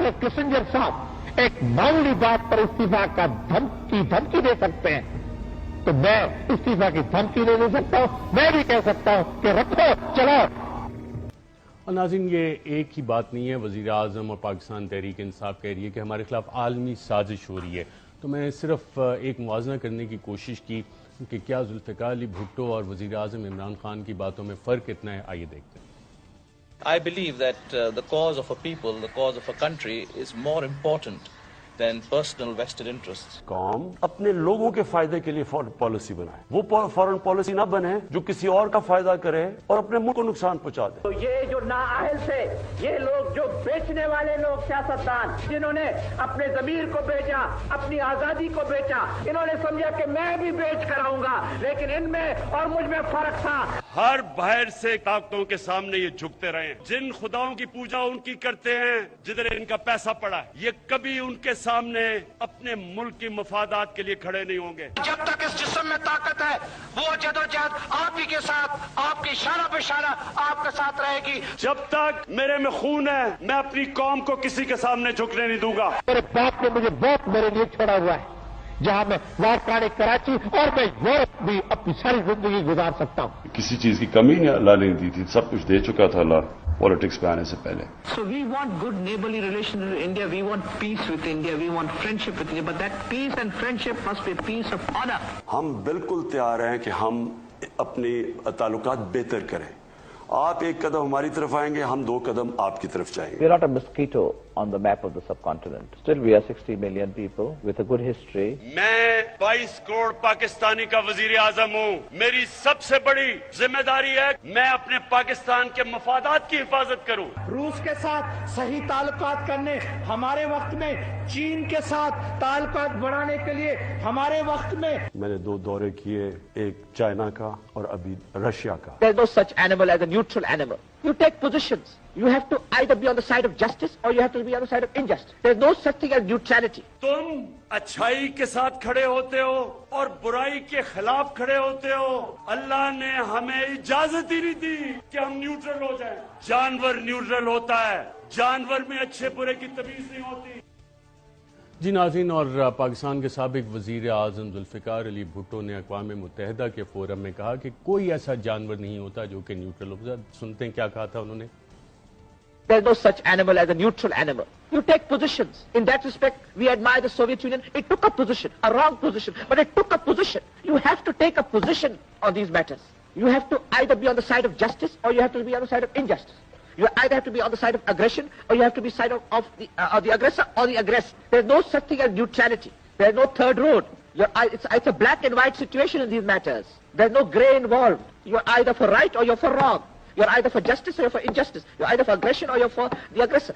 اگر کسنجر صاحب ایک معمولی بات پر استعفا کا دھمکی دے سکتے ہیں تو میں استعفا کی دھمکی نہیں دے سکتا ہوں. میں بھی کہہ سکتا ہوں کہ رکھو چلو. اور ناظرین یہ ایک ہی بات نہیں ہے. وزیر اعظم اور پاکستان تحریک انصاف کہہ رہی ہے کہ ہمارے خلاف عالمی سازش ہو رہی ہے. تو میں صرف ایک موازنہ کرنے کی کوشش کی کہ کیا ذوالفقار علی بھٹو اور وزیر اعظم عمران خان کی باتوں میں فرق اتنا ہے. آئیے دیکھتے ہیں. I believe that the cause of a people, the cause of a country is more important than personal vested interests. قوم اپنے لوگوں کے فائدے کے لیے فورن پالیسی بنائے. وہ فورن پالیسی نہ بنے جو کسی اور کا فائدہ کرے اور اپنے ملک کو نقصان پہنچا دے. تو یہ جو نااہل تھے، یہ لوگ جو بیچنے والے لوگ، سیاستدان جنہوں نے اپنے ضمیر کو بیچا، اپنی آزادی کو بیچا، انہوں نے سمجھا کہ میں بھی بیچ کر آؤں گا، لیکن ان میں اور مجھ میں فرق تھا. ہر باہر سے طاقتوں کے سامنے یہ جھکتے رہے. جن خداؤں کی پوجا ان کی کرتے ہیں جدھر ان کا پیسہ پڑا ہے، یہ کبھی ان کے سامنے اپنے ملک کی مفادات کے لیے کھڑے نہیں ہوں گے. جب تک اس جسم میں طاقت ہے وہ جدوجہد آپ ہی کے ساتھ، آپ کی اشارہ پہ اشارہ آپ کے ساتھ رہے گی. جب تک میرے میں خون ہے میں اپنی قوم کو کسی کے سامنے جھکنے نہیں دوں گا. میرے باپ نے مجھے بہت میرے لیے چھوڑا ہوا ہے، جہاں میں وارکانے کراچی اور میں یورپ بھی اپنی ساری زندگی گزار سکتا ہوں. کسی چیز کی کمی نہیں اللہ نے دی تھی، سب کچھ دے چکا تھا اللہ پالیٹکس پہ آنے سے پہلے. So we want good neighborly relations with India, we want peace with India, we want friendship with India, but that peace and friendship must be peace of honor. ہم بالکل تیار ہیں کہ ہم اپنے تعلقات بہتر کریں. آپ ایک قدم ہماری طرف آئیں گے، ہم 2 قدم آپ کی طرف جائیں گے. We are not a mosquito on the map of the subcontinent. Still we are 60 million people with a good history. میں 22 کروڑ پاکستانی کا وزیر اعظم ہوں. میری سب سے بڑی ذمہ داری ہے میں اپنے پاکستان کے مفادات کی حفاظت کروں. روس کے ساتھ صحیح تعلقات کرنے ہمارے وقت میں، چین کے ساتھ تعلقات بڑھانے کے لیے ہمارے وقت میں. میں نے 2 دورے کیے، ایک چائنا کا اور ابھی رشیا کا. There is no such animal as a neutral animal. You take positions. You have to either be on the side of justice or you have to be on the side of injustice. There is no such thing as neutrality. تم اچھائی کے ساتھ کھڑے ہوتے ہو اور برائی کے خلاف کھڑے ہوتے ہو. اللہ نے ہمیں اجازت ہی نہیں دی کہ ہم نیوٹرل ہو جائیں. جانور نیوٹرل ہوتا ہے، جانور میں اچھے برے کی تمیز نہیں ہوتی. جی ناظرین، اور پاکستان کے سابق وزیر اعظم ذوالفقار علی بھٹو نے اقوام متحدہ کے فورم میں کہا کہ کوئی ایسا جانور نہیں ہوتا جو کہ نیوٹرل ہو. سنتے ہیں کیا کہا تھا انہوں نے. There is no such animal as a neutral animal. You take positions. In that respect, we admire the Soviet Union. It took a position, a wrong position, but it took a position. You have to take a position on these matters. You have to either be on the side of justice or you have to be on the side of injustice. You either have to be on the side of aggression or you have to be side of the aggressor or the aggressed. There is no such thing as neutrality. There is no third road. It's a black and white situation in these matters. There is no grey involved. You're either for right or you're for wrong. You're either for justice or you're for injustice. You're either for aggression or you're for the aggressor.